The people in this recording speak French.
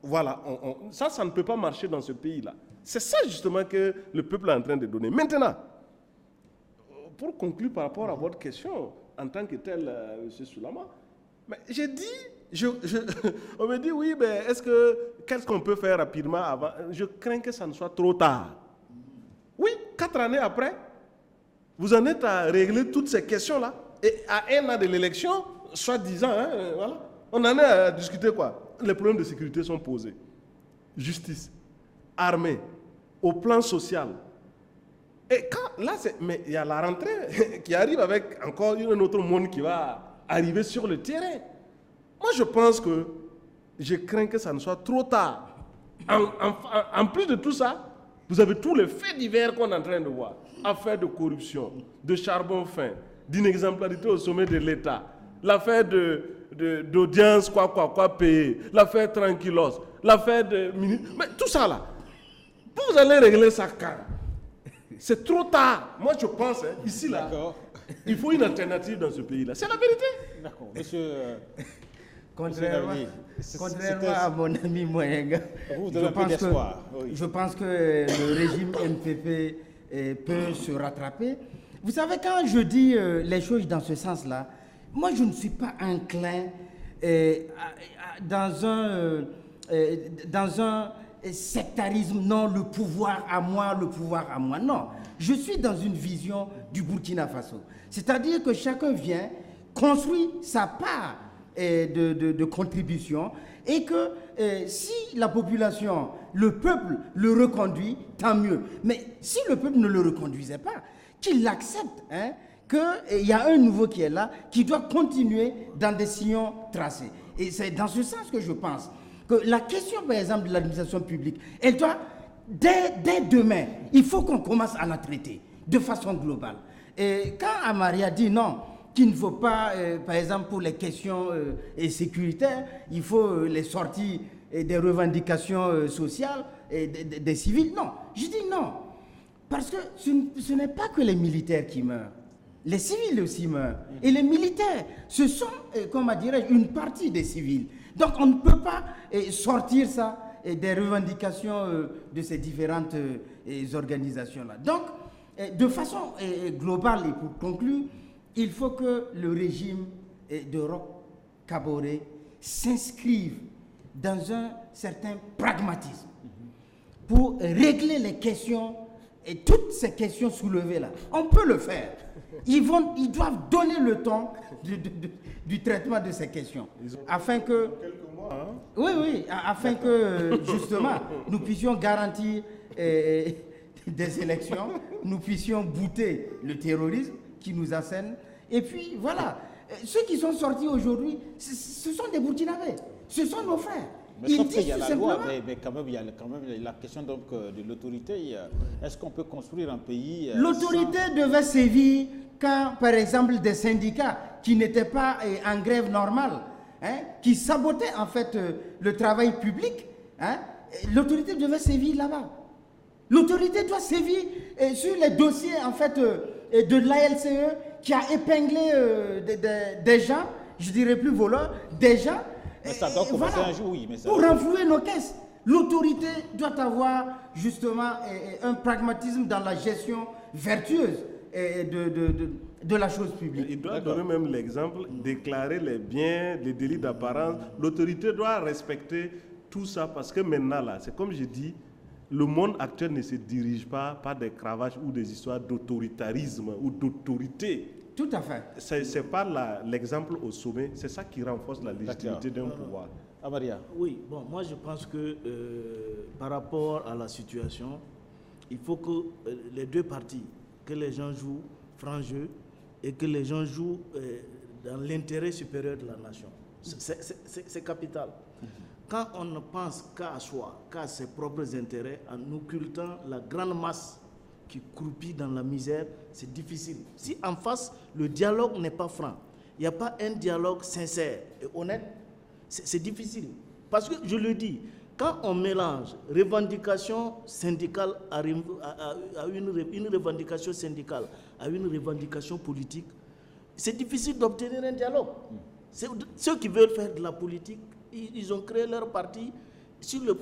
voilà, ça ne peut pas marcher dans ce pays-là. C'est ça justement que le peuple est en train de donner. Maintenant, pour conclure par rapport à votre question, en tant que tel, M. Soulama, mais j'ai dit, on me dit oui, mais qu'est-ce qu'on peut faire rapidement avant? Je crains que ça ne soit trop tard. Oui, 4 années après, vous en êtes à régler toutes ces questions-là. Et à 1 an de l'élection, soi-disant, voilà, on en est à discuter quoi? Les problèmes de sécurité sont posés. Justice, armée, au plan social. Et quand, là, mais il y a la rentrée qui arrive avec encore un autre monde qui va arriver sur le terrain. Moi, je crains que ça ne soit trop tard. En plus de tout ça, vous avez tous les faits divers qu'on est en train de voir. Affaires de corruption, de charbon fin, d'inexemplarité au sommet de l'État, l'affaire d'audience, quoi payer, l'affaire Tranquillos, l'affaire de... Mais tout ça là, vous allez régler ça quand? C'est trop tard. Moi, je pense, ici, là, il faut une alternative dans ce pays-là. C'est la vérité. D'accord. Monsieur... Contrairement à mon ami Moyenga, je pense que le régime NPP peut se rattraper. Vous savez, quand je dis les choses dans ce sens-là, moi, je ne suis pas inclin dans un sectarisme, non, le pouvoir à moi, non. Je suis dans une vision du Burkina Faso. C'est-à-dire que chacun vient, construit sa part de contribution et que si la population, le peuple le reconduit, tant mieux. Mais si le peuple ne le reconduisait pas, qu'il l'accepte, qu'il y a un nouveau qui est là, qui doit continuer dans des sillons tracés. Et c'est dans ce sens que je pense que la question, par exemple, de l'administration publique, elle doit, dès demain, il faut qu'on commence à la traiter de façon globale. Et quand Amari a dit non, qu'il ne faut pas, par exemple, pour les questions sécuritaires, il faut les sorties des revendications sociales et des civils, non. Je dis non, parce que ce n'est pas que les militaires qui meurent. Les civils aussi meurent. Et les militaires, ce sont, comment dirais-je, une partie des civils. Donc on ne peut pas sortir ça des revendications de ces différentes organisations-là. Donc, de façon globale, et pour conclure, il faut que le régime de Roch Kaboré s'inscrive dans un certain pragmatisme pour régler les questions et toutes ces questions soulevées là. On peut le faire. Ils doivent donner le temps du traitement de ces questions. Afin que... Quelques mois, hein? Oui, afin que justement nous puissions garantir des élections, nous puissions bouter le terrorisme qui nous assène. Et puis voilà, ceux qui sont sortis aujourd'hui, ce sont des Burkinabés, ce sont nos frères. Mais sauf qu'il y a la loi, mais quand même, il y a la question donc, de l'autorité. Est-ce qu'on peut construire un pays L'autorité devait sévir quand, par exemple, des syndicats qui n'étaient pas en grève normale, qui sabotaient en fait le travail public, l'autorité devait sévir là-bas. L'autorité doit sévir sur les dossiers en fait de l'ALCE qui a épinglé des gens, je dirais plus voleurs, des gens. Mais ça doit commencer un jour, oui. Mais ça pour renflouer nos caisses. L'autorité doit avoir justement un pragmatisme dans la gestion vertueuse de la chose publique. Il doit donner même l'exemple, déclarer les biens, les délits d'apparence. L'autorité doit respecter tout ça parce que maintenant, là, c'est comme je dis, le monde actuel ne se dirige pas par des cravaches ou des histoires d'autoritarisme ou d'autorité. Tout à fait. C'est pas l'exemple au sommet, c'est ça qui renforce la légitimité d'un pouvoir. Amaria. Oui, bon, moi je pense que par rapport à la situation, il faut que les deux parties, que les gens jouent franc jeu et que les gens jouent dans l'intérêt supérieur de la nation. C'est capital. Quand on ne pense qu'à soi, qu'à ses propres intérêts, en occultant la grande masse qui croupit dans la misère, c'est difficile. Si en face, le dialogue n'est pas franc, il n'y a pas un dialogue sincère et honnête, c'est difficile. Parce que, je le dis, quand on mélange revendication syndicale à une revendication syndicale, à une revendication politique, c'est difficile d'obtenir un dialogue. Ceux qui veulent faire de la politique, ils ont créé leur parti, sur le